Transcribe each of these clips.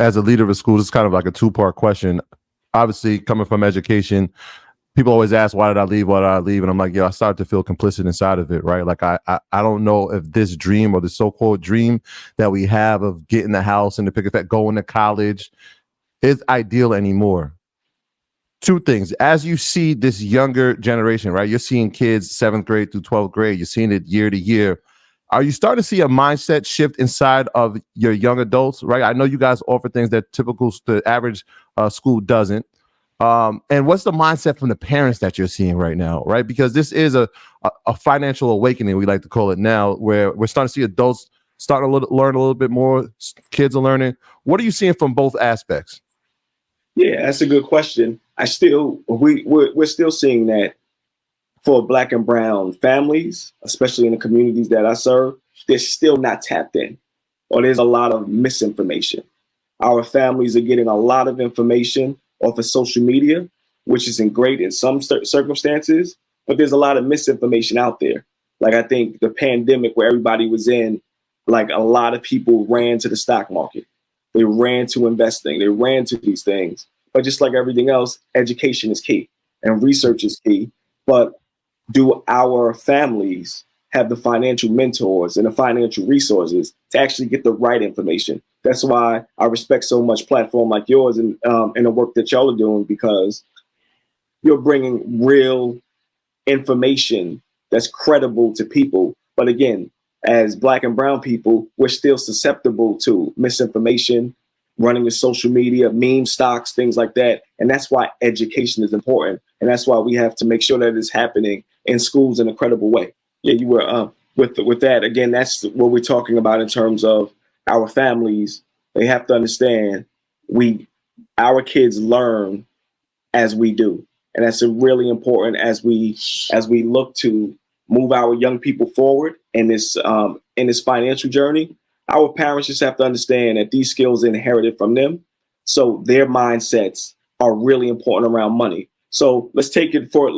as a leader of a school, this is kind of like a two-part question. Obviously, coming from education, people always ask, why did I leave? Why did I leave? And I'm like, I started to feel complicit inside of it, right? Like, I don't know if this dream, or the so-called dream that we have of getting the house and the picket fence, going to college, is ideal anymore. Two things. As you see this younger generation, right? You're seeing kids 7th grade through 12th grade. You're seeing it year to year. Are you starting to see a mindset shift inside of your young adults, right? I know you guys offer things that the average school doesn't. And what's the mindset from the parents that you're seeing right now, right? Because this is a financial awakening, we like to call it now, where we're starting to see adults starting to learn a little bit more. Kids are learning. What are you seeing from both aspects? Yeah, that's a good question. We're still seeing that for Black and brown families, especially in the communities that I serve, they're still not tapped in, or there's a lot of misinformation. Our families are getting a lot of information off of social media, which isn't great in some circumstances, but there's a lot of misinformation out there. Like, I think the pandemic where everybody was in, like, a lot of people ran to the stock market. They ran to investing. They ran to these things. But just like everything else, education is key and research is key. But do our families have the financial mentors and the financial resources to actually get the right information? That's why I respect so much platform like yours and the work that y'all are doing, because you're bringing real information that's credible to people. But again, as Black and brown people, we're still susceptible to misinformation, running with social media, meme stocks, things like that. And that's why education is important. And that's why we have to make sure that it's happening in schools in a credible way. Yeah, you were with that. Again, that's what we're talking about in terms of our families. They have to understand our kids learn as we do. And that's really important as we look to move our young people forward in this financial journey. Our parents just have to understand that these skills are inherited from them. So their mindsets are really important around money. So let's take for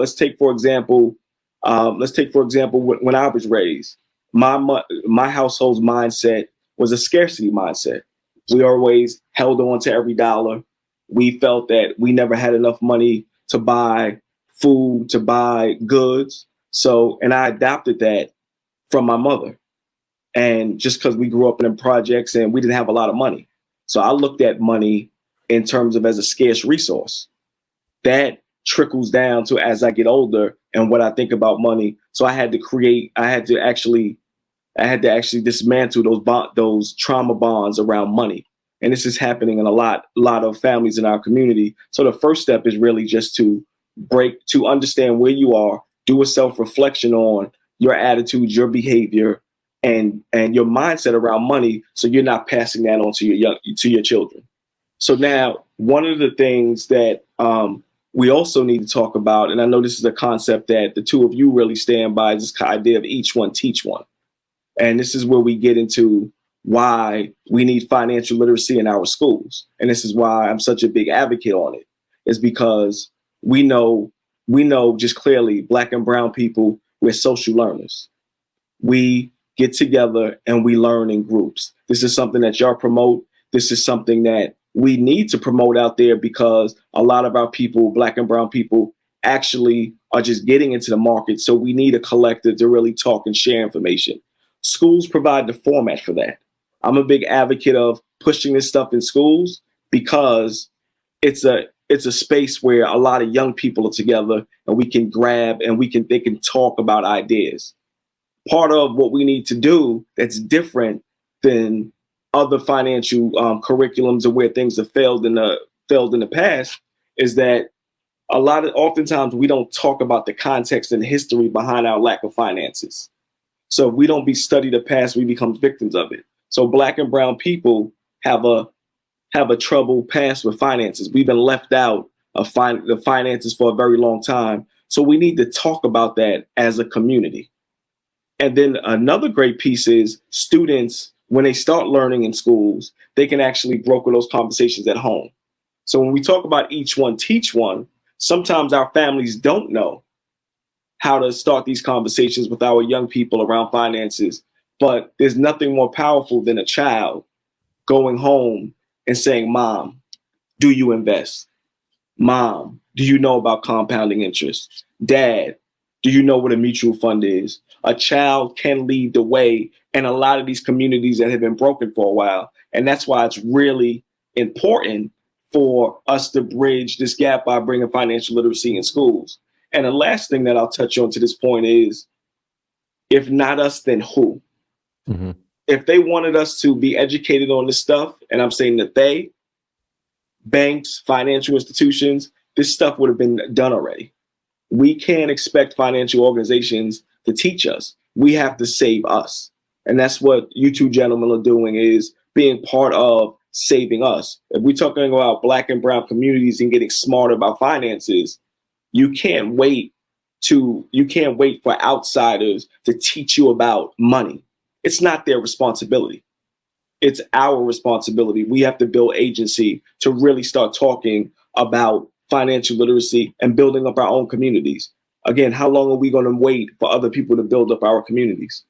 example, when I was raised, my household's mindset was a scarcity mindset. We always held on to every dollar. We felt that we never had enough money to buy food, to buy goods. And I adopted that from my mother. And just because we grew up in projects and we didn't have a lot of money. So I looked at money in terms of as a scarce resource. That trickles down to as I get older and what I think about money. So I had to actually dismantle those trauma bonds around money. And this is happening in a lot of families in our community. So the first step is really just to understand where you are, do a self-reflection on your attitudes, your behavior, and your mindset around money, so you're not passing that on to your children. So now, one of the things that we also need to talk about, and I know this is a concept that the two of you really stand by, is this idea of each one teach one. And this is where we get into why we need financial literacy in our schools. And this is why I'm such a big advocate on it, is because we know just clearly Black and brown people, we're social learners. We get together and we learn in groups. This is something that y'all promote. This is something that we need to promote out there, because a lot of our people, Black and brown people, actually are just getting into the market. So we need a collective to really talk and share information. Schools provide the format for that. I'm a big advocate of pushing this stuff in schools, because it's a space where a lot of young people are together and we can grab and they can talk about ideas. Part of what we need to do that's different than other financial curriculums, or where things have failed in the past, is that oftentimes we don't talk about the context and history behind our lack of finances. So if we don't study the past, we become victims of it. So Black and brown people have a troubled past with finances. We've been left out of the finances for a very long time. So we need to talk about that as a community. And then another great piece is students, when they start learning in schools, they can actually broker those conversations at home. So when we talk about each one teach one, sometimes our families don't know how to start these conversations with our young people around finances. But there's nothing more powerful than a child going home and saying, Mom, do you invest? Mom, do you know about compounding interest? Dad, do you know what a mutual fund is? A child can lead the way in a lot of these communities that have been broken for a while. And that's why it's really important for us to bridge this gap by bringing financial literacy in schools. And the last thing that I'll touch on to this point is, if not us, then who? Mm-hmm. If they wanted us to be educated on this stuff, and I'm saying that they, banks, financial institutions, this stuff would have been done already. We can't expect financial organizations to teach us. We have to save us. And that's what you two gentlemen are doing, is being part of saving us. If we're talking about Black and brown communities and getting smarter about finances, you can't wait for outsiders to teach you about money. It's not their responsibility. It's our responsibility. We have to build agency to really start talking about financial literacy and building up our own communities. Again, how long are we going to wait for other people to build up our communities?